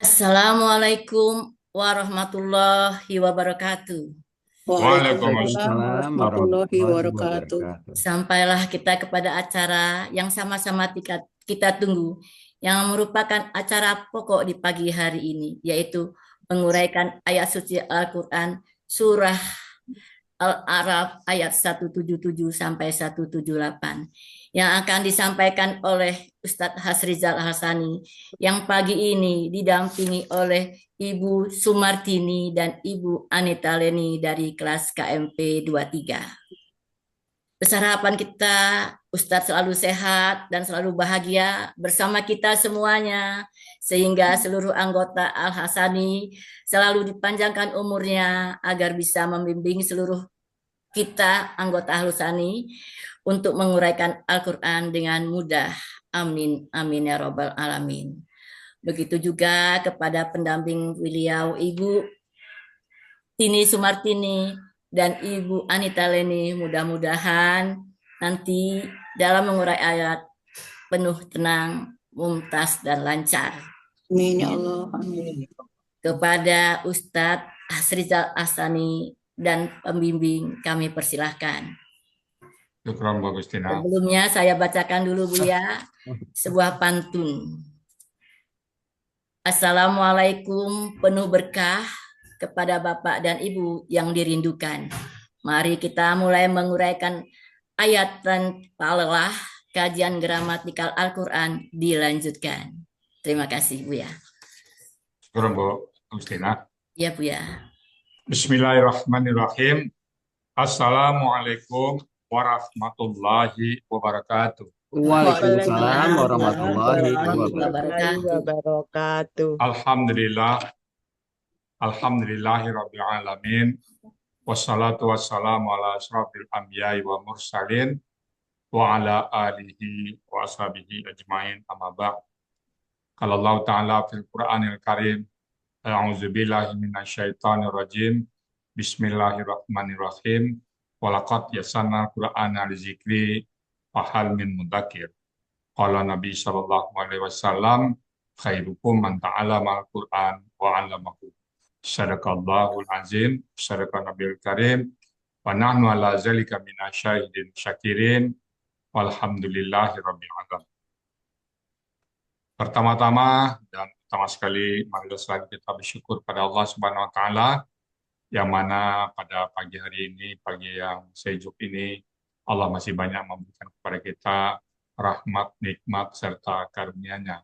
Assalamualaikum warahmatullahi wabarakatuh. Waalaikumsalam Waalaikumsalam warahmatullahi warahmatullahi wabarakatuh. wabarakatuh. Sampailah kita kepada acara yang sama-sama kita tunggu, yang merupakan acara pokok di pagi hari ini, yaitu menguraikan ayat suci Al-Quran, surah Al-A'raf ayat 177 sampai 178 yang akan disampaikan oleh Ustadz Hasrizal Hasani yang pagi ini didampingi oleh Ibu Sumartini dan Ibu Anita Leni dari kelas KMP 23. Besar harapan kita Ustadz selalu sehat dan selalu bahagia bersama kita semuanya sehingga seluruh anggota Al-Hasani selalu dipanjangkan umurnya agar bisa membimbing seluruh kita anggota Ahlusani untuk menguraikan Al-Quran dengan mudah. Amin, amin ya robbal alamin. Begitu juga kepada pendamping beliau Ibu Tini Sumartini dan Ibu Anita Leni. Mudah-mudahan nanti dalam mengurai ayat penuh tenang, mumtaz dan lancar. Amin ya Allah. Amin. Kepada Ustadz Asrizal Asani dan pembimbing kami persilahkan. Syukran Bu Agustina. Sebelumnya saya bacakan dulu Bu ya, sebuah pantun. Assalamualaikum penuh berkah kepada Bapak dan Ibu yang dirindukan. Mari kita mulai menguraikan ayat tanpa lelah, kajian gramatikal Al-Quran dilanjutkan. Terima kasih Bu ya. Syukran Bu Agustina. Ya Bu ya. Bismillahirrahmanirrahim. Assalamualaikum warahmatullahi wabarakatuh. Waalaikumsalam Waalaikumsalam Waalaikumsalam warahmatullahi warahmatullahi warahmatullahi wabarakatuh. wabarakatuh. wabarakatuh. Alhamdulillah, alhamdulillahi rabbil alamin. Wassalatu wassalamu ala asrafil anbiya'i wa mursalin wa ala alihi wa ashabihi ajmain amma ba'd. Qala Allah Ta'ala fil Qur'anil Karim, a'udzu billahi minasyaitonir rajim. Bismillahirrahmanirrahim. Walaqad yasanna Qur'ana lizikri fahal min mudzakir. Qala Nabi sallallahu alaihi wasallam, khairukum man ta'allama al-Qur'an wa 'allamahu. Sadaqallahul azim, sadaqa Nabil Karim, wa nahnu ala zalika minasyahidin syakirin, walhamdulillahi rabbil alamin. Pertama-tama dan utama sekali, marilah selalu kita bersyukur pada Allah Subhanahu wa Ta'ala, yang mana pada pagi hari ini, pagi yang sejuk ini, Allah masih banyak memberikan kepada kita rahmat, nikmat, serta karunia-Nya.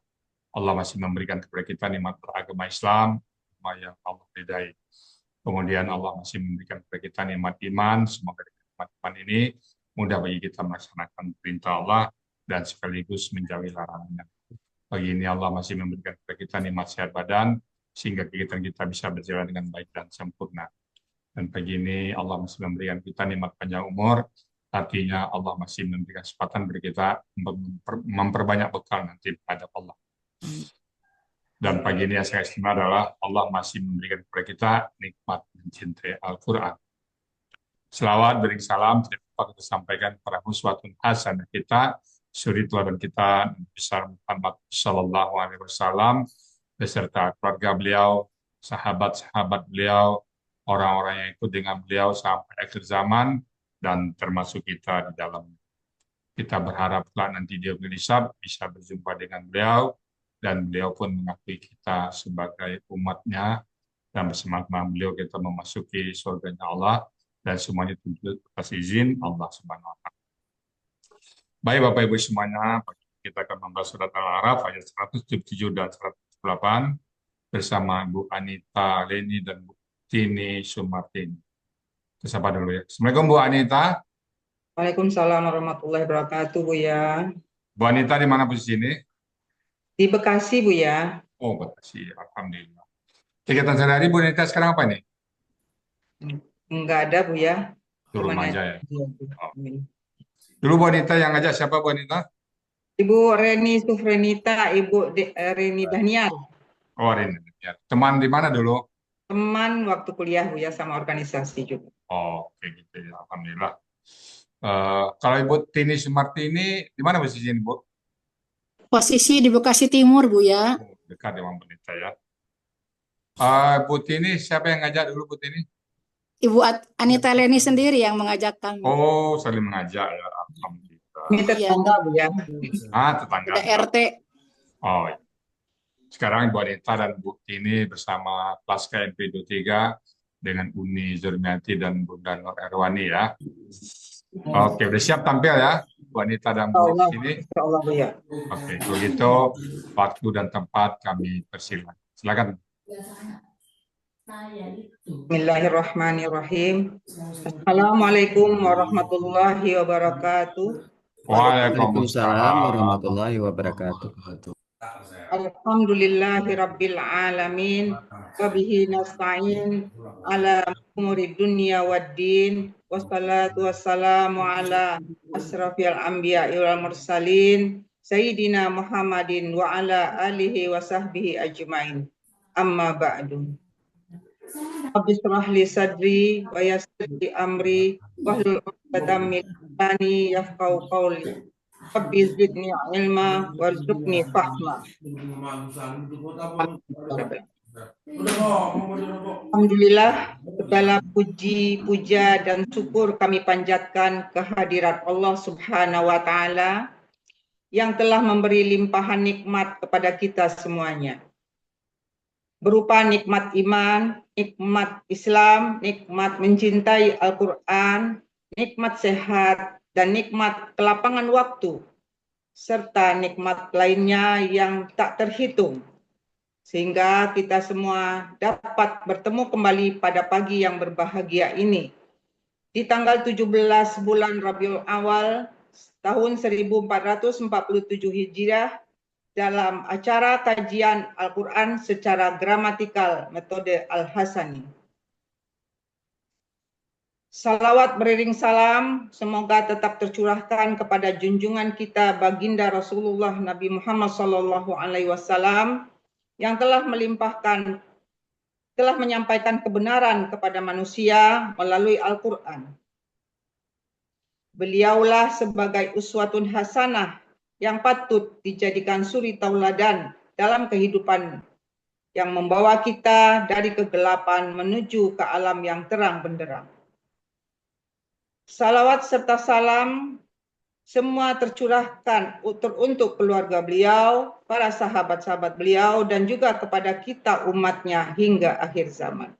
Allah masih memberikan kepada kita nikmat beragama Islam, yang Allah ridai. Kemudian Allah masih memberikan kepada kita nikmat iman, semoga nikmat iman ini mudah bagi kita melaksanakan perintah Allah dan sekaligus menjauhi larangannya. Pagi ini Allah masih memberikan kepada kita nikmat sehat badan, sehingga kegiatan kita bisa berjalan dengan baik dan sempurna. Dan pagi ini Allah masih memberikan kita nikmat panjang umur, artinya Allah masih memberikan kesempatan bagi kita memperbanyak bekal nanti pada Allah. Dan pagi ini yang saya istimewa adalah Allah masih memberikan kepada kita nikmat mencintai Al-Quran. Selawat beri salam tidak lupa kita sampaikan kepada uswatun hasanah kita, suri teladan kita Nabi besar Muhammad Sallallahu Alaihi Wasallam beserta keluarga beliau, sahabat-sahabat beliau, orang-orang yang ikut dengan beliau sampai akhir zaman, dan termasuk kita di dalam. Kita berharap kelak nanti dia berisab bisa berjumpa dengan beliau, dan beliau pun mengakui kita sebagai umatnya, dan bersama beliau kita memasuki surganya Allah, dan semuanya tentu atas izin Allah Subhanahu wa Ta'ala. Baik Bapak Ibu semuanya, kita akan membahas surat Al-A'raf ayat 177 dan 178 bersama Bu Anita Leni dan Bu Tini Sumartini. Kita sapa dulu ya. Assalamualaikum Bu Anita. Waalaikumsalam warahmatullahi wabarakatuh, Bu ya. Bu Anita di mana posisi ini? Di Bekasi, Bu ya. Oh, Bekasi. Alhamdulillah. Kegiatan sehari-hari Bu Anita sekarang apa nih? Enggak ada, Bu ya. Turun Cuman aja ya. aja. Oh. Dulu Bu Anita yang ngajak siapa Bu Anita? Ibu Reni Sufrenita, Reni Daniar. Oh, Rini. Ya. Teman di mana dulu? Teman waktu kuliah, Bu ya, sama organisasi juga. Oh, oke gitu ya. Alhamdulillah. Kalau Ibu Tini Sumartini di mana posisi ini Bu? Posisi di Bekasi Timur, Bu ya. Oh, dekat dengan Bu Anita ya. Bu Tini, siapa yang ngajak dulu Bu Tini? Ibu Anita Leni sendiri yang mengajak kami. Oh, saling mengajak ya. Alhamdulillah. Ini Iya, tetangga, Bu ya. Tetangga. udah RT. Oh, iya. Sekarang Bu Anita dan Bu Tini bersama kelas KMP 23 dengan Uni Zurmiati dan Bunda Nur Erwani ya. Oke, udah siap tampil ya, Bu Anita dan Bu Allah, Tini? insya Allah, Bu ya. Oke, kalau gitu waktu dan tempat kami persilakan. Silakan. Bismillahirrahmanirrahim. Assalamualaikum warahmatullahi wabarakatuh. Waalaikumsalam warahmatullahi wabarakatuh. Alhamdulillahi rabbil alamin. Wabihi nasta'in ala umuri dunya waddin. Wassalatu wassalamu ala asrafil anbiya wal mursalin. Sayyidina Muhammadin wa ala alihi wa sahbihi ajmain. Amma ba'du. Rabbi shrah li sadri wa yassir li amri wahlul 'uqdatam min lisani yafqahu qawli. Rabbi zidni ilma warzuqni fahma. Alhamdulillah, segala puji, puja dan syukur kami panjatkan kehadirat Allah Subhanahu wa taala yang telah memberi limpahan nikmat kepada kita semuanya. Berupa nikmat iman, nikmat Islam, nikmat mencintai Al-Quran, nikmat sehat, dan nikmat kelapangan waktu, serta nikmat lainnya yang tak terhitung, sehingga kita semua dapat bertemu kembali pada pagi yang berbahagia ini, di tanggal 17 bulan Rabiul Awal, tahun 1447 Hijriah, dalam acara kajian Al-Quran secara gramatikal metode Al-Hasani. Salawat beriring salam semoga tetap tercurahkan kepada junjungan kita baginda Rasulullah Nabi Muhammad SAW yang telah menyampaikan kebenaran kepada manusia melalui Al-Quran. Beliaulah sebagai uswatun hasanah yang patut dijadikan suri tauladan dalam kehidupan yang membawa kita dari kegelapan menuju ke alam yang terang benderang. Salawat serta salam semua tercurahkan untuk keluarga beliau, para sahabat-sahabat beliau, dan juga kepada kita umatnya hingga akhir zaman.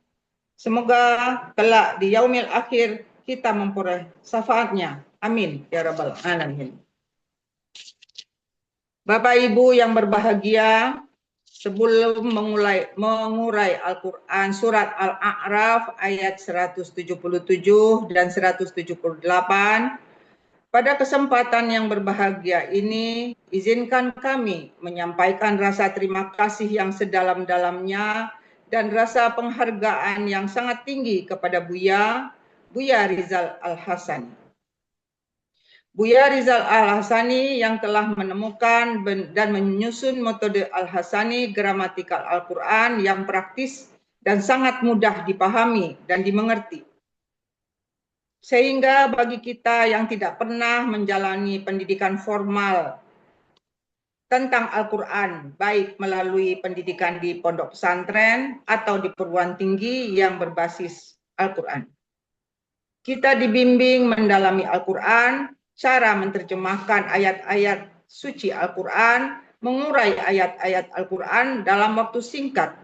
Semoga kelak di yaumil akhir kita memperoleh syafaatnya. Amin ya rabbal alamin. Bapak Ibu yang berbahagia, sebelum mengurai Al-Quran surat Al-A'raf ayat 177 dan 178, pada kesempatan yang berbahagia ini, izinkan kami menyampaikan rasa terima kasih yang sedalam-dalamnya dan rasa penghargaan yang sangat tinggi kepada Buya Rizal Al-Hasani. Buya Rizal Al-Hasani yang telah menemukan dan menyusun metode Al-Hasani gramatikal Al-Quran yang praktis dan sangat mudah dipahami dan dimengerti. Sehingga bagi kita yang tidak pernah menjalani pendidikan formal tentang Al-Quran, baik melalui pendidikan di pondok pesantren atau di perguruan tinggi yang berbasis Al-Quran, kita dibimbing mendalami Al-Quran, cara menerjemahkan ayat-ayat suci Al-Quran, mengurai ayat-ayat Al-Quran dalam waktu singkat.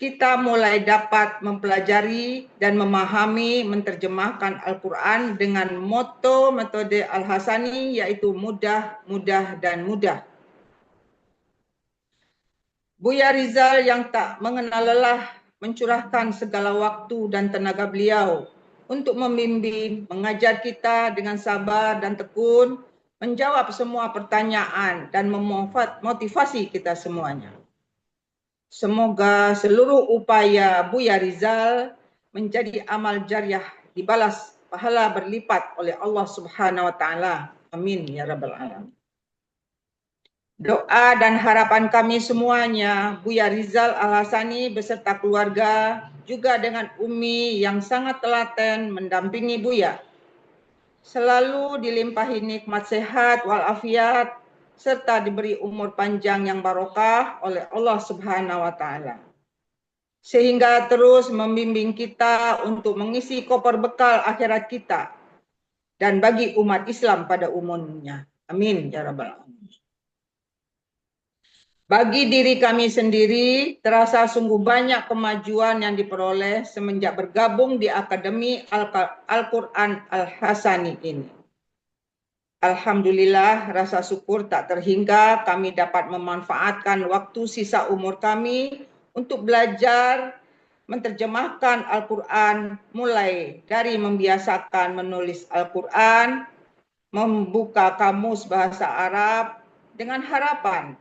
Kita mulai dapat mempelajari dan memahami menerjemahkan Al-Quran dengan moto metode Al-Hasani, yaitu mudah, mudah, dan mudah. Buya Rizal yang tak mengenal lelah mencurahkan segala waktu dan tenaga beliau untuk membimbing, mengajar kita dengan sabar dan tekun, menjawab semua pertanyaan dan memotivasi kita semuanya. Semoga seluruh upaya Buya Rizal menjadi amal jariah, dibalas pahala berlipat oleh Allah Subhanahu wa taala. Amin ya rabbal alamin. Doa dan harapan kami semuanya, Buya Rizal Al-Hasani beserta keluarga, juga dengan Umi yang sangat telaten mendampingi Buya, selalu dilimpahi nikmat sehat walafiat, serta diberi umur panjang yang barokah oleh Allah Subhanahu wa taala. sehingga terus membimbing kita untuk mengisi koper bekal akhirat kita dan bagi umat Islam pada umumnya. Amin ya rabbal alamin. Bagi diri kami sendiri, terasa sungguh banyak kemajuan yang diperoleh semenjak bergabung di Akademi Al-Quran Al-Hasani ini. Alhamdulillah, rasa syukur tak terhingga kami dapat memanfaatkan waktu sisa umur kami untuk belajar menerjemahkan Al-Quran, mulai dari membiasakan menulis Al-Quran, membuka kamus bahasa Arab, dengan harapan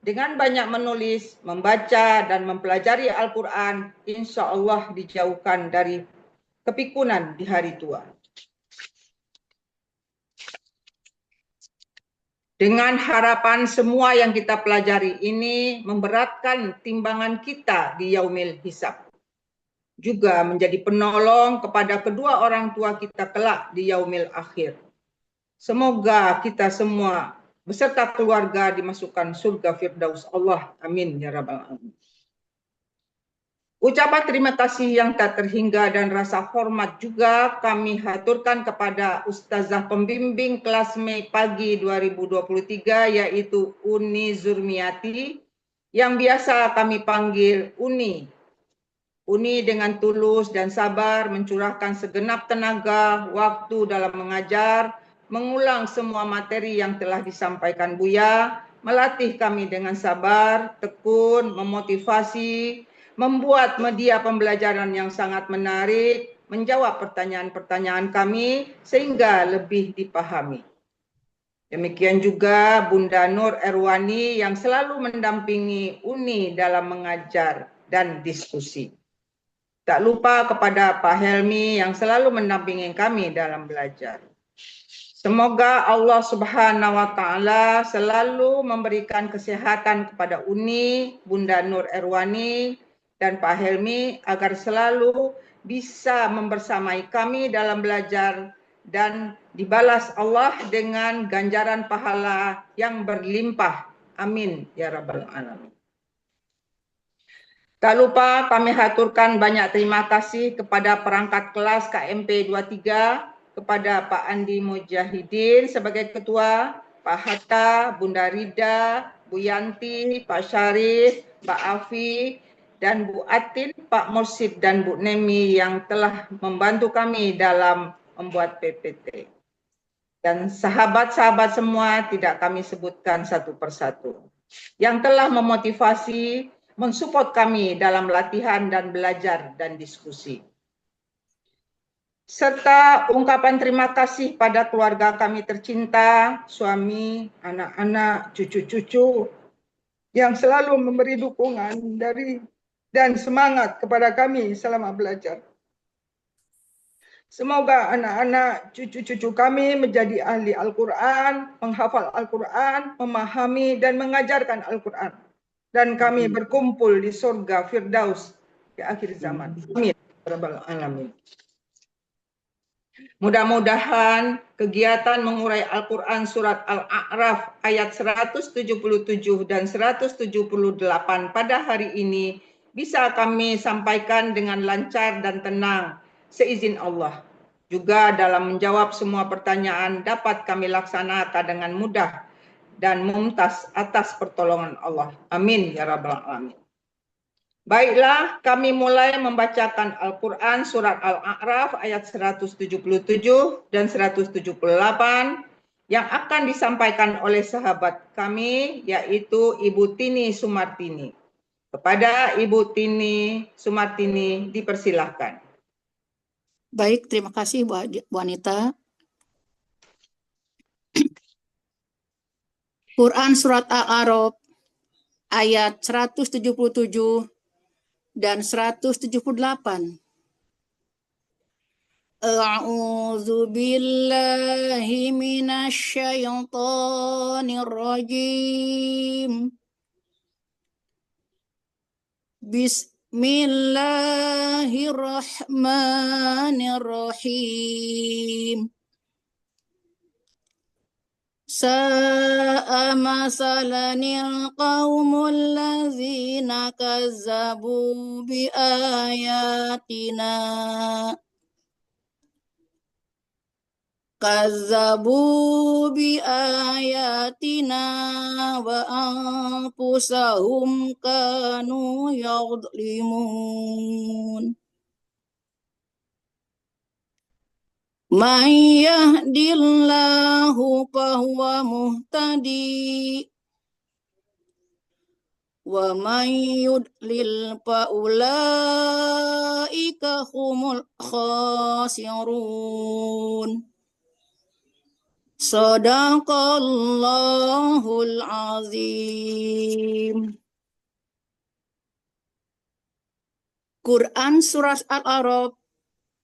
dengan banyak menulis, membaca, dan mempelajari Al-Quran, insya Allah dijauhkan dari kepikunan di hari tua. Dengan harapan semua yang kita pelajari ini memberatkan timbangan kita di yaumil hisab. Juga menjadi penolong kepada kedua orang tua kita kelak di yaumil akhir. Semoga kita semua beserta keluarga dimasukkan surga Firdaus Allah. Amin ya rabbal alamin. Ucapan terima kasih yang tak terhingga dan rasa hormat juga kami haturkan kepada Ustazah Pembimbing kelas Mei pagi 2023 yaitu Uni Zurmiati yang biasa kami panggil Uni. Uni dengan tulus dan sabar mencurahkan segenap tenaga, waktu dalam mengajar, mengulang semua materi yang telah disampaikan Buya, melatih kami dengan sabar, tekun, memotivasi, membuat media pembelajaran yang sangat menarik, menjawab pertanyaan-pertanyaan kami sehingga lebih dipahami. Demikian juga Bunda Nur Erwani yang selalu mendampingi Uni dalam mengajar dan diskusi. Tak lupa kepada Pak Helmi yang selalu mendampingi kami dalam belajar. Semoga Allah Subhanahu wa Ta'ala selalu memberikan kesehatan kepada Uni, Bunda Nur Erwani, dan Pak Helmi agar selalu bisa membersamai kami dalam belajar dan dibalas Allah dengan ganjaran pahala yang berlimpah. Amin ya rabbal alamin. Tak lupa kami haturkan banyak terima kasih kepada perangkat kelas KMP 23, kepada Pak Andi Mujahidin sebagai ketua, Pak Hatta, Bunda Rida, Bu Yanti, Pak Syarif, Pak Afi, dan Bu Atin, Pak Mursid, dan Bu Nemi yang telah membantu kami dalam membuat PPT. Dan sahabat-sahabat semua tidak kami sebutkan satu persatu, yang telah memotivasi, mensupport kami dalam latihan dan belajar dan diskusi. Serta ungkapan terima kasih pada keluarga kami tercinta, suami, anak-anak, cucu-cucu, yang selalu memberi dukungan dan semangat kepada kami selama belajar. Semoga anak-anak, cucu-cucu kami menjadi ahli Al-Quran, menghafal Al-Quran, memahami dan mengajarkan Al-Quran. Dan kami berkumpul di surga Firdaus di akhir zaman. Amin. Rabbal alamin. Mudah-mudahan kegiatan mengurai Al-Quran surat Al-A'raf ayat 177 dan 178 pada hari ini bisa kami sampaikan dengan lancar dan tenang seizin Allah. Juga dalam menjawab semua pertanyaan dapat kami laksanakan dengan mudah dan mumtaz atas pertolongan Allah. Amin ya rabbal alamin. Baiklah, kami mulai membacakan Al-Quran surat Al-A'raf ayat 177 dan 178 yang akan disampaikan oleh sahabat kami yaitu Ibu Tini Sumartini. Kepada Ibu Tini Sumartini dipersilahkan. Baik, terima kasih Bu Anita. Quran Surat Al-A'raf ayat 177 dan 178. A'udzu billahi minasy syaithanir rajim. Bismillahirrahmanirrahim. Sa'a masalanil qaumul ladzina kazzabu bi ayatina. Kazzabu bi ayatina wa anfusahum kanu yadlimun. Man yahdillahu fahuwa muhtadi wa man yudlil fa ulaika humul khasirun. Sadaqallahul azim. Quran Surah Al-A'raf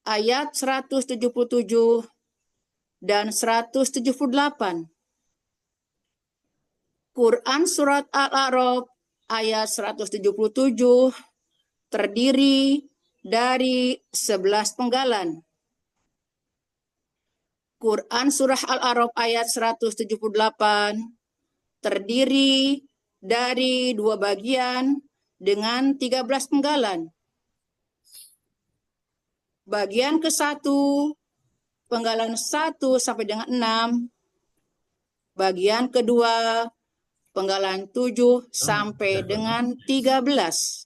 ayat 177 dan 178. Quran Surat Al-A'raf ayat 177 terdiri dari 11 penggalan. Quran Surah Al-A'raf ayat 178 terdiri dari 2 bagian dengan 13 penggalan. Bagian ke-1, penggalan 1 sampai dengan 6. Bagian kedua, penggalan 7 sampai dengan 13.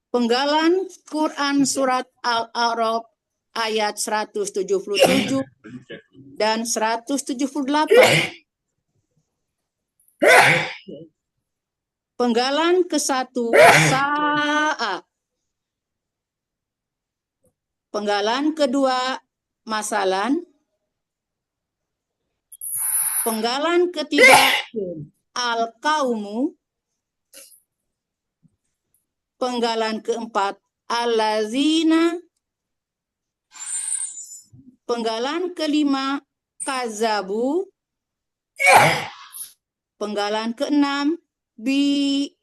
Penggalan Quran Surat Al-A'raf ayat 177 dan 178. Penggalan ke-1, sa'a. Penggalan kedua, masalan. Penggalan ketiga, al-qaumu. Penggalan keempat, al-lazina. Penggalan kelima, kazabu. Penggalan keenam, bi.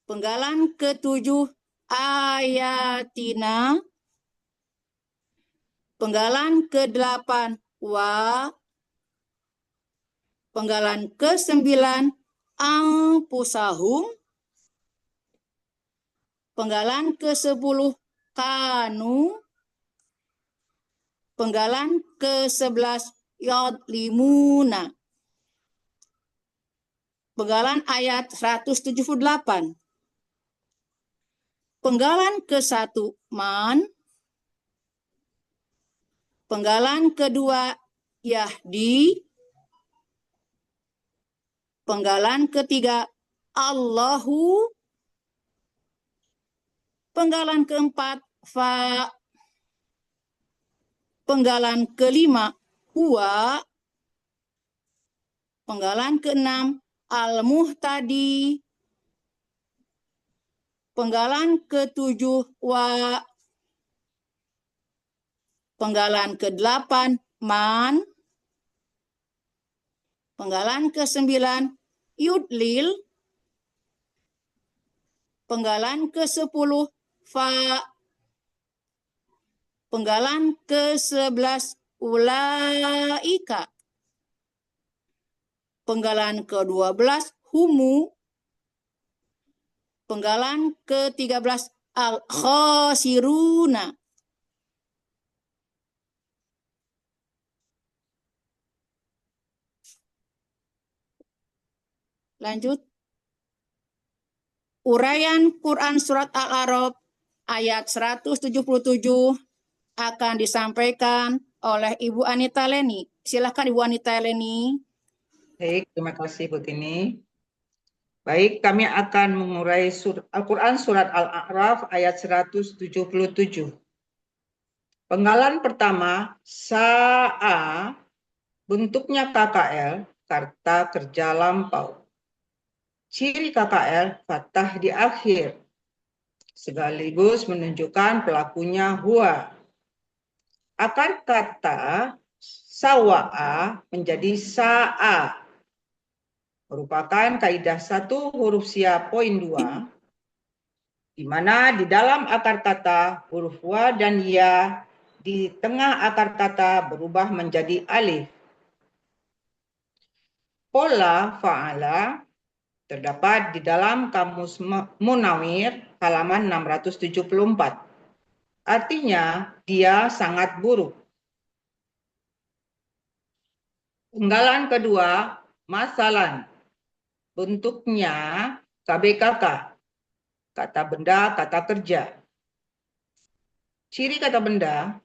Penggalan ketujuh, ayatina. Penggalan ke-8, wa. Penggalan ke-9, anfusahum. Penggalan ke-10, kanu. Penggalan ke-11, yadlimuna. Penggalan ayat 178. Penggalan ke-1, man. Penggalan kedua, yahdi. Penggalan ketiga, Allahu. Penggalan keempat, fa. Penggalan kelima, huwa. Penggalan keenam, al-muhtadi. Penggalan ketujuh, wa. Penggalan ke-8, man. Penggalan ke-9, yudlil. Penggalan ke-10, fa. Penggalan ke-11, ulaika. Penggalan ke-12, humu. Penggalan ke-13, al-khasiruna. Lanjut. Uraian Quran Surat Al-A'raf ayat 177 akan disampaikan oleh Ibu Anita Leni. Silakan Ibu Anita Leni. Baik, terima kasih Bu Tini. Baik, kami akan mengurai Al-Quran Surat Al-A'raf ayat 177. Penggalan pertama, sa'a, bentuknya KKL, kata kerja lampau. Ciri KKL, fathah di akhir, sekaligus menunjukkan pelakunya huwa. Akar kata sawa'a menjadi sa'a, merupakan kaidah 1 huruf sia poin 2, di mana di dalam akar kata huruf wa dan ya di tengah akar kata berubah menjadi alif. Pola fa'ala terdapat di dalam Kamus Munawir halaman 674. Artinya, dia sangat buruk. Penggalan kedua, masalan. Bentuknya KBKK, kata benda, kata kerja. Ciri kata benda,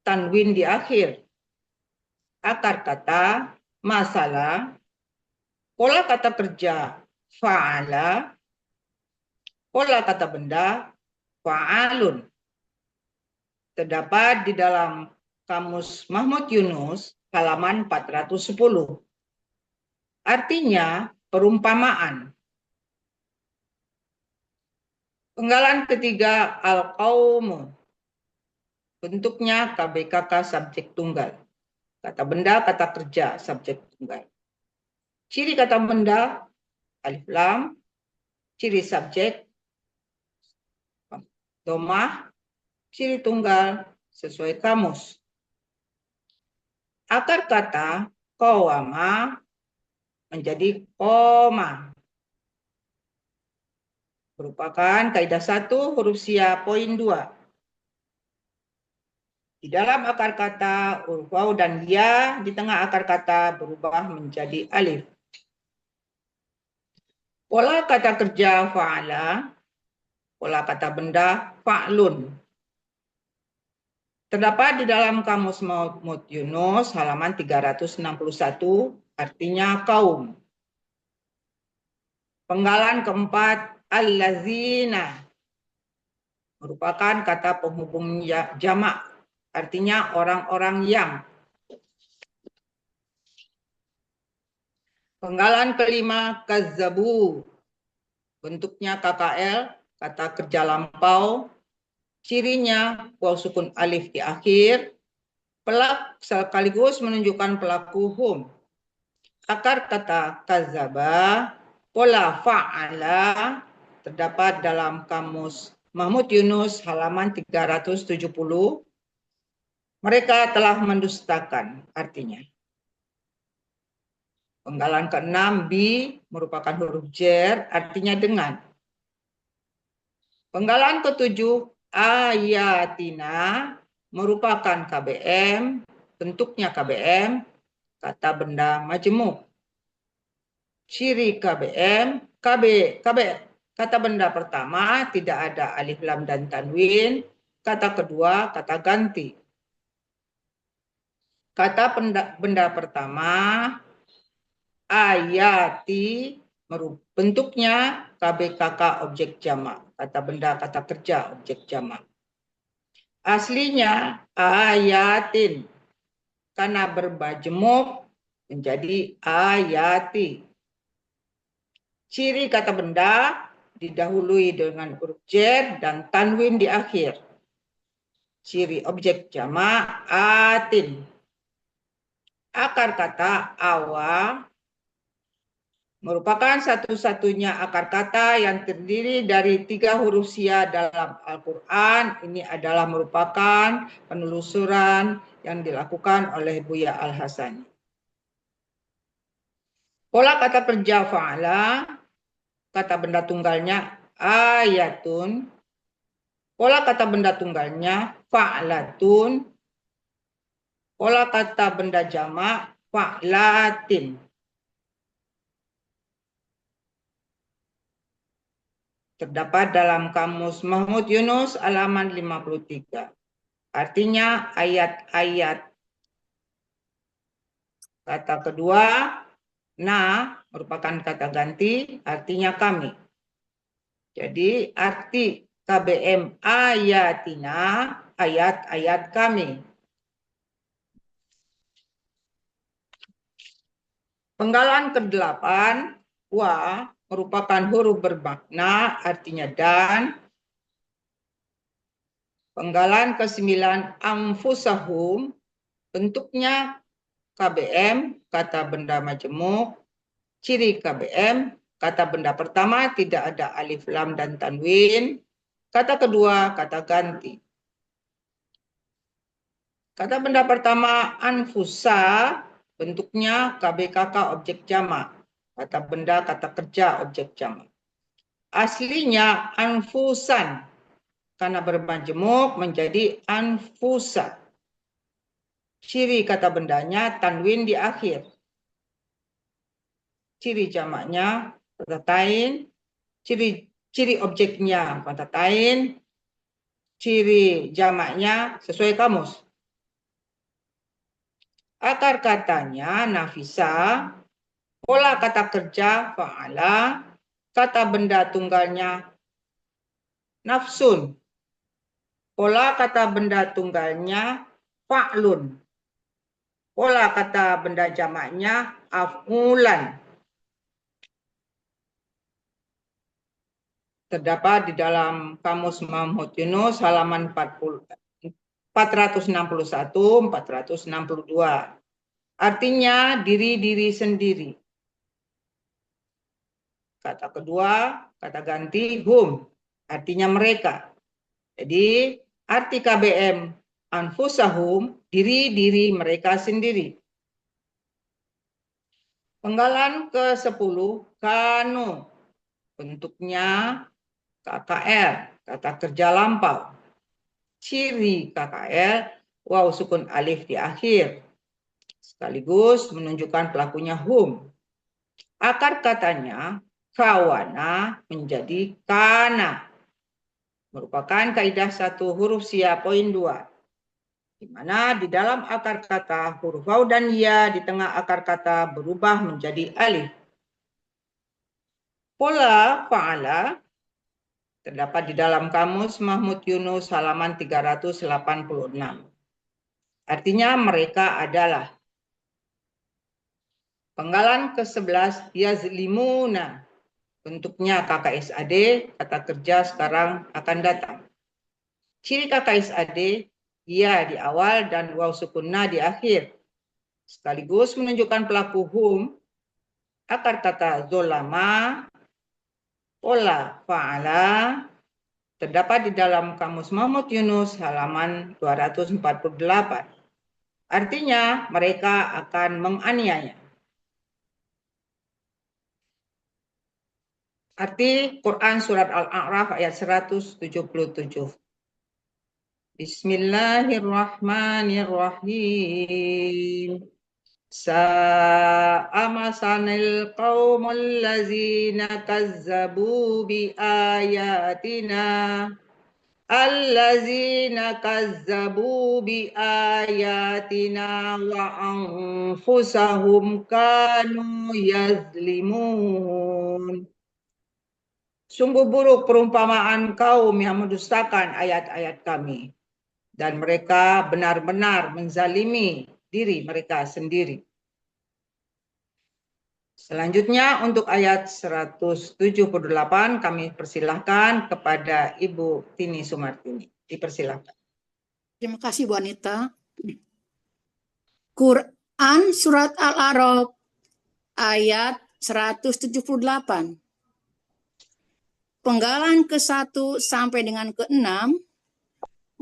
tanwin di akhir. Akar kata, masalah. Pola kata kerja, fa'ala. Pola kata benda, fa'alun. Terdapat di dalam Kamus Mahmud Yunus halaman 410. Artinya perumpamaan. Penggalan ketiga, al-qaumu. Bentuknya KBKK subjek tunggal. Kata benda, kata kerja, subjek tunggal. Ciri kata benda, alif lam. Ciri subjek, domah. Ciri tunggal, sesuai kamus. Akar kata, qawama, menjadi koma. Merupakan kaidah 1 huruf sia poin 2. Di dalam akar kata, huruf waw dan ya di tengah akar kata berubah menjadi alif. Pola kata kerja fa'ala, pola kata benda fa'lun. Terdapat di dalam Kamus Mahmud Yunus halaman 361, artinya kaum. Penggalan keempat, allazina, merupakan kata penghubung jamak, artinya orang-orang yang. Penggalan kelima, kazzabu, bentuknya KKL, kata kerja lampau. Cirinya waw sukun alif di akhir, sekaligus menunjukkan pelaku hum. Akar kata kazzaba, pola fa'ala, terdapat dalam Kamus Mahmud Yunus halaman 370. Mereka telah mendustakan, artinya. Penggalan keenam, bi, merupakan huruf jer, artinya dengan. Penggalan ketujuh, ayatina, merupakan KBM, bentuknya KBM, kata benda majemuk. Ciri KBM, kata benda pertama tidak ada alif lam dan tanwin, kata kedua kata ganti. Kata benda pertama, ayati, bentuknya KBKK objek jamak, kata benda kata kerja objek jamak. Aslinya ayatin, karena berbajemuk menjadi ayati. Ciri kata benda didahului dengan huruf jer dan tanwin di akhir. Ciri objek jamak atin. Akar kata awa merupakan satu-satunya akar kata yang terdiri dari 3 huruf sia dalam Al-Quran. Ini adalah merupakan penelusuran yang dilakukan oleh Buya Al-Hasani. Pola kata kerja fa'ala, kata benda tunggalnya ayatun. Pola kata benda tunggalnya fa'latun. Pola kata benda jamak fa'latin. Terdapat dalam Kamus Mahmud Yunus halaman 53. Artinya ayat-ayat. Kata kedua, na, merupakan kata ganti, artinya kami. Jadi arti KBM ayatina, ayat-ayat kami. Penggalan ke-8, wa, merupakan huruf bermakna, artinya dan. Penggalan ke-9, anfusahum, bentuknya KBM, kata benda majemuk. Ciri KBM, kata benda pertama tidak ada alif lam dan tanwin. Kata kedua, kata ganti. Kata benda pertama anfusa, bentuknya KBKK objek jamak. Kata benda kata kerja objek jamak. Aslinya anfusan, karena bermajemuk menjadi anfusa. Ciri kata bendanya tanwin di akhir. Ciri jamaknya kata tain, ciri objeknya kata tain, ciri jamaknya sesuai kamus. Akar katanya nafisa, pola kata kerja fa'ala, kata benda tunggalnya nafsun, pola kata benda tunggalnya fa'lun, pola kata benda jamaknya af'ulan. Terdapat di dalam Kamus Mahmud Yunus halaman 461, 462. Artinya diri-diri sendiri. Kata kedua, kata ganti hum, artinya mereka. Jadi arti KBM anfusahum, diri-diri mereka sendiri. Penggalan ke-10, kanu, bentuknya KKL, kata kerja lampau. Ciri KKL, waw sukun alif di akhir, sekaligus menunjukkan pelakunya hum. Akar katanya kawana menjadi kana, merupakan kaidah satu huruf sia poin 2, di mana di dalam akar kata huruf waw dan ya di tengah akar kata berubah menjadi alif. Pola fa'ala terdapat di dalam Kamus Mahmud Yunus halaman 386. Artinya mereka adalah. Penggalan ke-11 yazlimuna, bentuknya KKSAD, kata kerja sekarang akan datang. Ciri KKSAD, ya di awal dan waw sukunna di akhir, sekaligus menunjukkan pelaku hum. Akar kata zolama, pola fa'ala, terdapat di dalam Kamus Mahmud Yunus halaman 248. Artinya mereka akan menganiaya. Arti Quran surat Al-A'raf ayat 177. Bismillahirrahmanirrahim. Sa'a masanil qaumul lazina kazzabu bi ayatina. Allazina kazzabu bi ayatina wa anfusahum kanu yazlimun. Sungguh buruk perumpamaan kaum yang mendustakan ayat-ayat kami, dan mereka benar-benar menzalimi diri mereka sendiri. Selanjutnya untuk ayat 178 kami persilahkan kepada Ibu Tini Sumartini. Dipersilahkan. Terima kasih Bu Anita. Quran surat Al-A'raf ayat 178. Penggalan ke-1 sampai dengan ke-6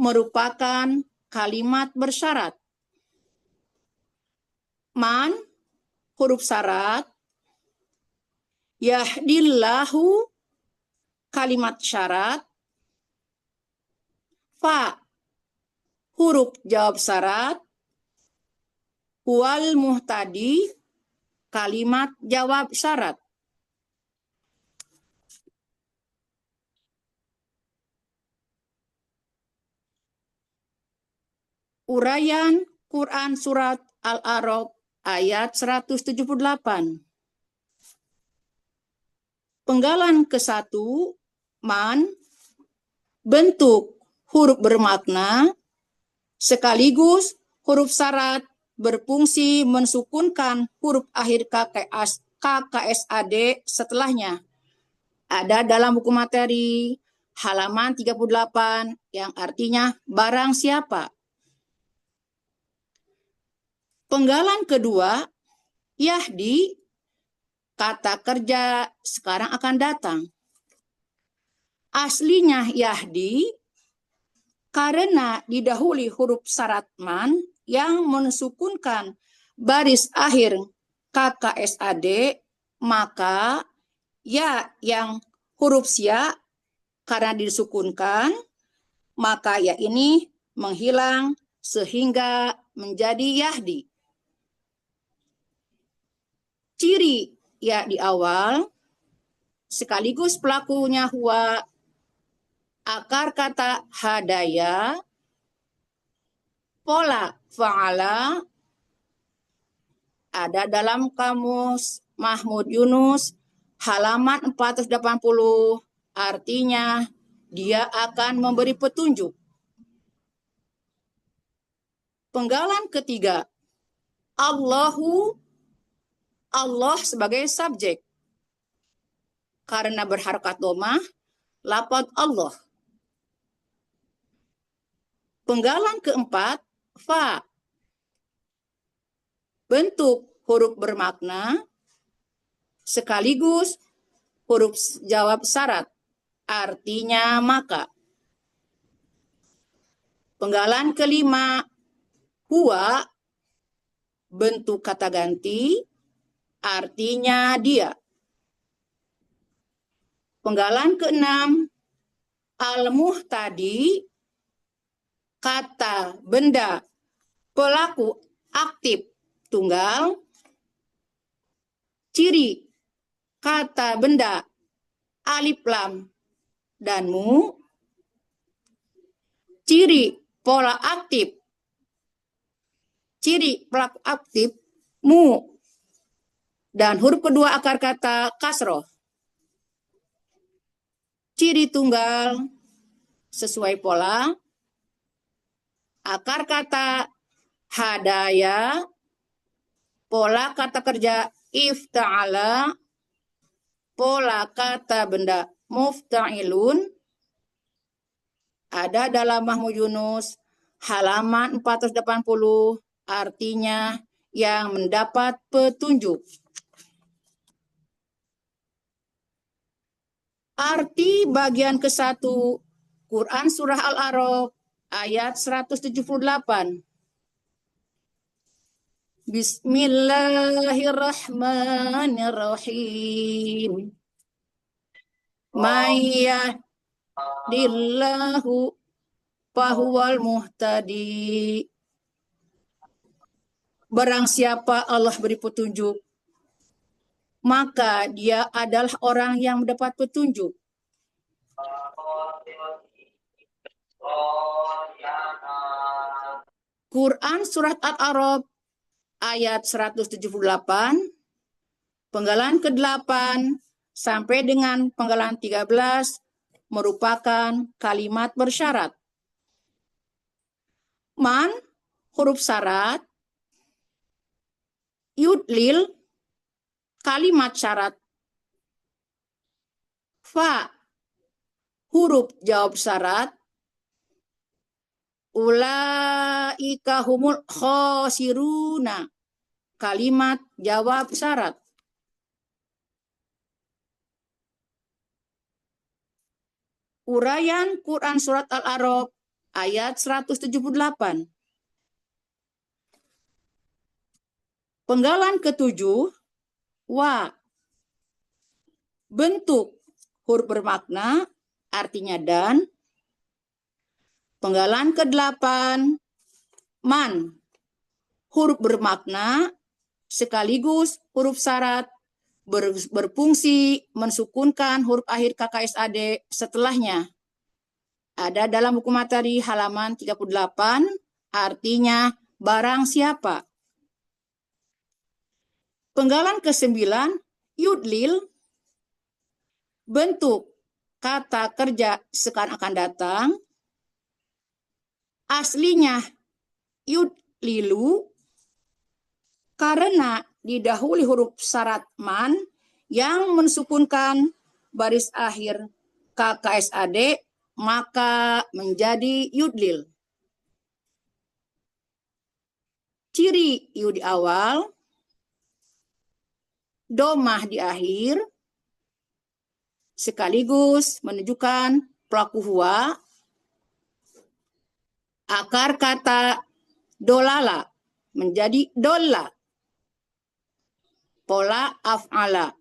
merupakan kalimat bersyarat. Man, huruf syarat. Yahdillahu, kalimat syarat. Fa, huruf jawab syarat. Wal muhtadi, kalimat jawab syarat. Uraian Quran surat Al-A'raf ayat 178. Penggalan ke-1, man, bentuk huruf bermakna, sekaligus huruf syarat berfungsi mensukunkan huruf akhir KKSAD setelahnya. Ada dalam buku materi halaman 38 yang artinya barang siapa. Penggalan kedua, Yahdi, kata kerja sekarang akan datang. Aslinya Yahdi, Karena didahului huruf syarat man yang mensukunkan baris akhir KKSAD, maka ya yang huruf ya karena disukunkan, maka ya ini menghilang sehingga menjadi yahdi. Ciri ya di awal sekaligus pelakunya huwa, akar kata hadaya, pola fa'ala ada dalam kamus Mahmud Yunus halaman 480, artinya dia akan memberi petunjuk. Penggalan ketiga, Allah sebagai subjek. Karena berharokat domah, lafaz Allah. Penggalan keempat, fa. Bentuk huruf bermakna sekaligus huruf jawab syarat, artinya maka. Penggalan kelima, huwa, bentuk kata ganti, artinya dia. Penggalan keenam, al-muhtadi, kata benda pelaku aktif tunggal. Ciri kata benda alif lam dan mu. Ciri pola aktif. Ciri pelaku aktif mu. Dan huruf kedua akar kata kasroh. Ciri tunggal sesuai pola. Akar kata hadaya, pola kata kerja ifta'ala, pola kata benda mufta'ilun, ada dalam Mahmud Yunus halaman 480, artinya yang mendapat petunjuk. Arti bagian ke-1 Quran Surah Al-A'raf ayat 178. Bismillahirrahmanirrahim. Mayyadillahu fahuwal muhtadi. Barang siapa Allah beri petunjuk, maka dia adalah orang yang mendapat petunjuk. Quran Surat Al-A'raf ayat 178, penggalan ke-8 sampai dengan penggalan 13 merupakan kalimat bersyarat. Man, huruf syarat. Yudlil, kalimat syarat. Fa, huruf jawab syarat. Ulaika humul khosiruna, kalimat jawab syarat. Uraian Quran Surat Al-A'raf ayat 178. Penggalan ke-7, wa. Bentuk huruf bermakna, artinya dan. Penggalan ke-8, man. Huruf bermakna sekaligus huruf syarat berfungsi mensukunkan huruf akhir KKSAD setelahnya. Ada dalam buku materi halaman 38, artinya barang siapa. Penggalan ke-9, yudlil. Bentuk kata kerja sekarang akan datang. Aslinya yudlilu karena didahului huruf syarat man yang mensukunkan baris akhir KKSAD, maka menjadi yudlil. Ciri yu di awal, domah di akhir, sekaligus menunjukkan pelaku huwa. Akar kata dolala menjadi dolla. Pola af'ala.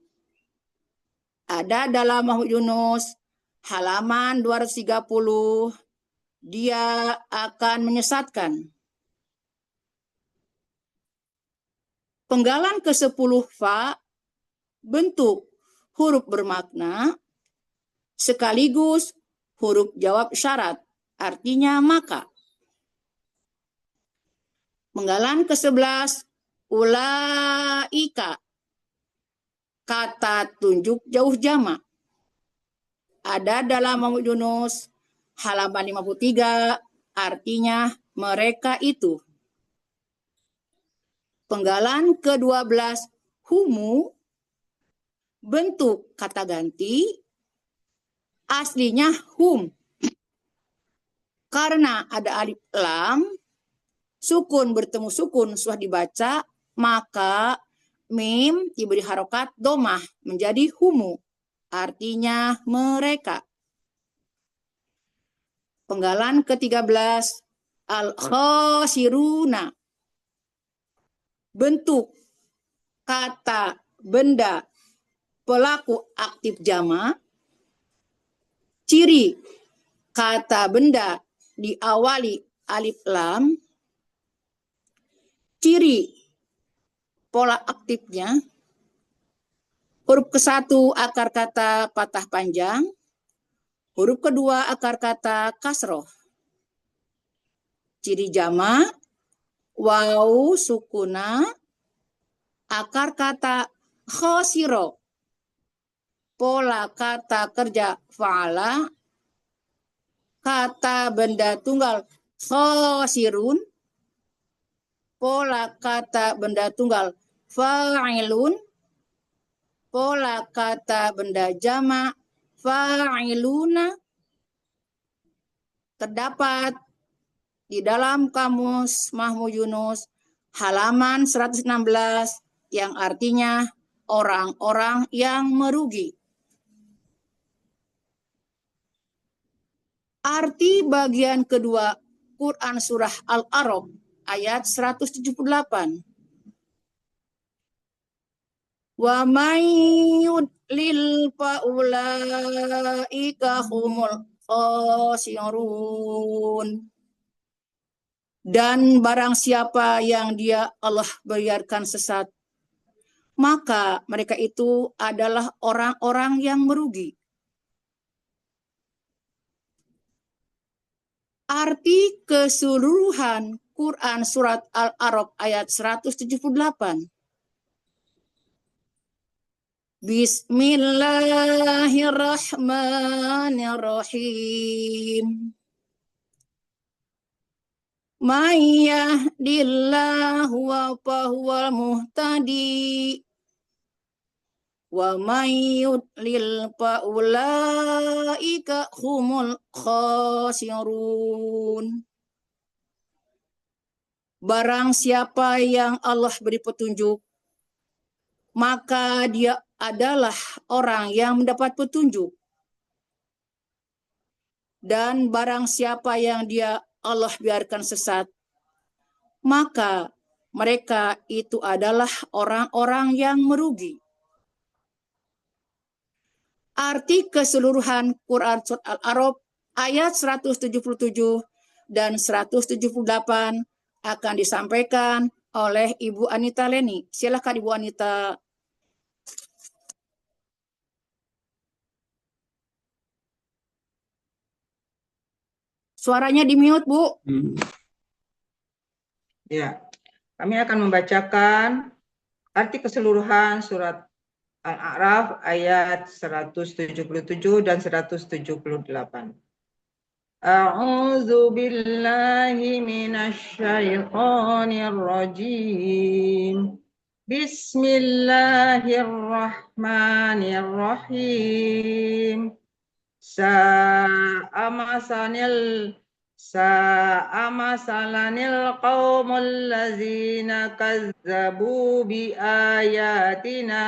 Ada dalam Mahmud Yunus halaman 230. Dia akan menyesatkan. Penggalan ke-10 fa bentuk huruf bermakna sekaligus huruf jawab syarat, artinya maka. Penggalan ke-11 ulaika, kata tunjuk jauh jamak. Ada dalam Mahmud Yunus halaman 53, artinya mereka itu. Penggalan ke-12 humu, bentuk kata ganti, aslinya hum. Karena ada alif lam, sukun bertemu sukun sudah dibaca, maka mim diberi harokat domah menjadi humu, artinya mereka. Penggalan ke-13 al-khasiruna, bentuk kata benda pelaku aktif jamak, ciri kata benda diawali alif lam, ciri pola aktifnya, huruf ke-1 akar kata patah panjang, huruf kedua akar kata kasroh. Ciri jamak, waw sukuna, akar kata khosiro, pola kata kerja fa'ala, kata benda tunggal khosirun, pola kata benda tunggal fa'ilun, pola kata benda jamak fa'iluna. Terdapat di dalam kamus Mahmud Yunus halaman 116 yang artinya orang-orang yang merugi. Arti bagian kedua Quran Surah Al-A'raf ayat 178. Wa may yudlil faulaika humul khasirun. Dan barang siapa yang dia Allah biarkan sesat, maka mereka itu adalah orang-orang yang merugi. Arti keseluruhan Quran Surat Al-A'raf ayat 178. Bismillahirrahmanirrahim. May yahdillahu fa huwal muhtadi wa may yudlil fa ulaika humul khasirun. Barang siapa yang Allah beri petunjuk, maka dia adalah orang yang mendapat petunjuk. Dan barang siapa yang dia Allah biarkan sesat, maka mereka itu adalah orang-orang yang merugi. Arti keseluruhan Quran Surat Al-A'raf ayat 177 dan 178 akan disampaikan oleh Ibu Anita Leni. Silakan Ibu Anita. Suaranya di-mute, Bu. Ya, kami akan membacakan arti keseluruhan surat Al-A'raf ayat 177 dan 178. A'udzu billahi minasy syaithanir rajim. Bismillahirrahmanirrahim. Sa'amasalanil qaumul ladzina kazzabu bi ayatina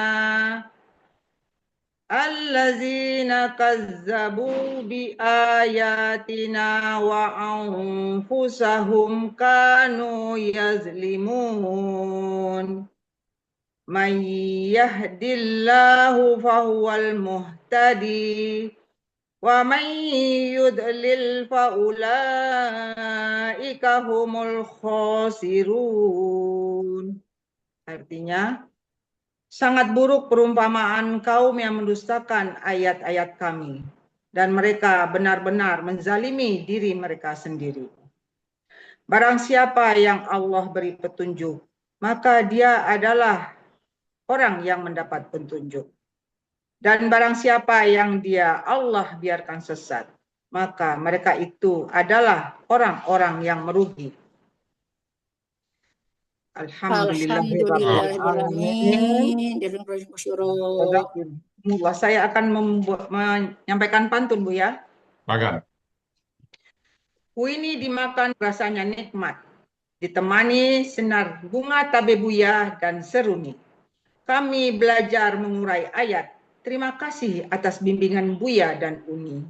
allazina kazzabu bi ayatina wa anfusahum kanu yazlimun. Man yahdillahu fahuwal muhtadi wa man yudlil faulaika humul khasirun. Artinya, sangat buruk perumpamaan kaum yang mendustakan ayat-ayat kami, dan mereka benar-benar menzalimi diri mereka sendiri. Barang siapa yang Allah beri petunjuk, maka dia adalah orang yang mendapat petunjuk. Dan barang siapa yang dia Allah biarkan sesat, maka mereka itu adalah orang-orang yang merugi. Alhamdulillahirrahmanirrahim. Saya akan menyampaikan pantun, Bu ya. Bagan. Kue ini dimakan rasanya nikmat, ditemani sinar bunga tabebuya dan seruni. Kami belajar mengurai ayat. Terima kasih atas bimbingan Buya dan Uni.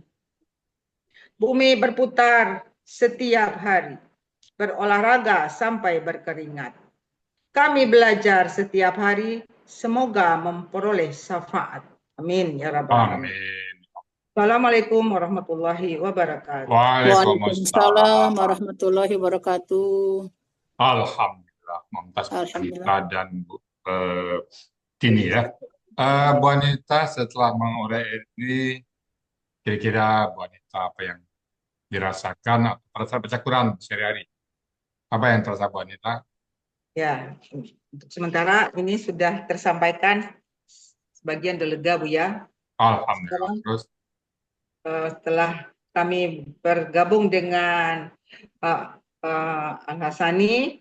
Bumi berputar setiap hari, berolahraga sampai berkeringat. Kami belajar setiap hari, semoga memperoleh syafaat. Amin ya rabbal alamin. Amin. Assalamualaikum warahmatullahi wabarakatuh. Waalaikumsalam warahmatullahi wabarakatuh. Alhamdulillah, mumtaz Alhamdulillah. Anita dan Bu Tini ya. Bu Anita setelah mengurai ini, kira-kira Bu Anita apa yang dirasakan pada saat baca Quran sehari-hari? Apa yang terasa Bu Anita? Ya, untuk sementara ini sudah tersampaikan sebagian lega, Bu ya. Alhamdulillah. Terus Setelah kami bergabung dengan Pak Al-Hasani,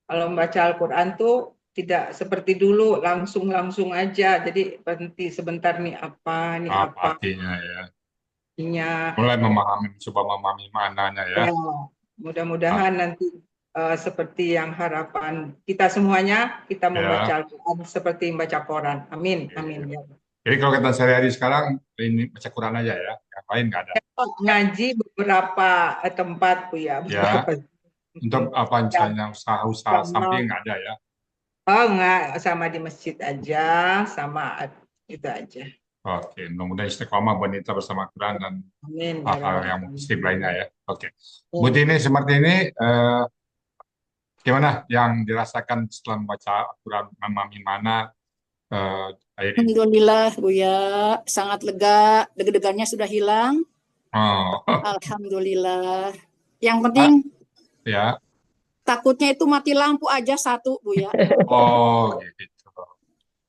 kalau membaca Al-Quran tuh tidak seperti dulu langsung aja, jadi berhenti sebentar nih apa artinya ya. artinya. Mulai coba memahami maknanya ya. Ya, mudah-mudahan nanti seperti yang harapan kita semuanya, kita membaca Al-Quran seperti membaca Quran. Amin, amin ya. Jadi kalau kita sehari-hari sekarang ini baca Quran aja ya, yang lain nggak ada. Ngaji beberapa tempat, Bu ya. Untuk apa misalnya usaha samping nggak ada ya? Oh enggak, sama di masjid aja, sama itu aja. Oke, mudah-mudahan istiqomah Bu Anita bersama Quran dan hal-hal yang positif lainnya ya. Oke, Bu Tini seperti ini, gimana yang dirasakan setelah membaca Quran, memahami mana ayat ini? Alhamdulillah, Bu ya, sangat lega, deg-degannya sudah hilang. Oh. Alhamdulillah. Yang penting ya. Takutnya itu mati lampu aja satu, Bu ya. Oh, gitu.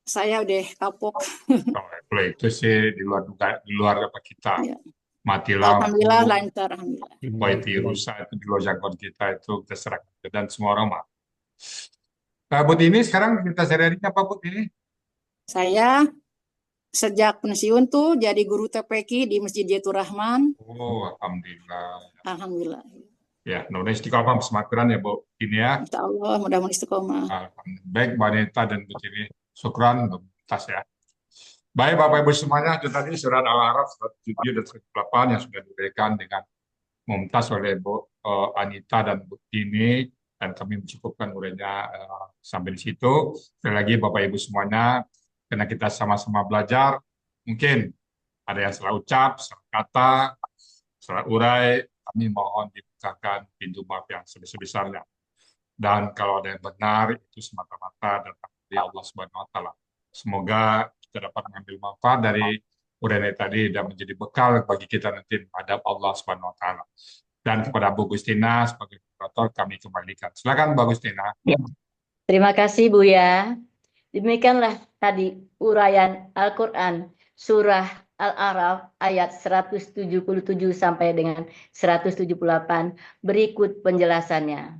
Saya udah kapok. Kalau itu sih di luar apa kita. Ya. Mati lampu. Alhamdulillah lancar, alhamdulillah. Wifi rusak itu di luar jangkauan kita, itu terserah dan semua orang mah. Bu Tini sekarang kita sehari-harinya apa Bu Tini? Saya sejak pensiun tuh jadi guru TPQ di Masjid Jaitur Rahman. Oh, alhamdulillah. Alhamdulillah. Ya, mudah-mudahan istiqomah bersama Quran ya Bu Tini ya. Insya Allah mudah-mudahan istiqomah. Baik Bu Anita dan Bu Tini, syukran tas ya. Baik Bapak Ibu semuanya, itu tadi surat Al-A'raf surat 7 dan 8 yang sudah diberikan dengan mumtaz oleh Bu Anita dan Bu Tini, dan kami mencukupkan urainya sampai di situ. Sekali lagi Bapak Ibu semuanya, karena kita sama-sama belajar, mungkin ada yang salah ucap, salah kata, salah urai, kami mohon dibukakan pintu maaf yang sebesar-besarnya. Dan kalau ada yang benar, itu semata-mata datang dari Allah Subhanahu wa Ta'ala. Semoga kita dapat mengambil manfaat dari uraian tadi dan menjadi bekal bagi kita nanti menghadap Allah Subhanahu wa Ta'ala. Dan kepada Bu Gustina sebagai moderator kami kembalikan. Silakan Bu Gustina. Ya. Terima kasih Bu ya. Demikianlah tadi uraian Al-Quran surah Al-A'raf ayat 177 sampai dengan 178. Berikut penjelasannya.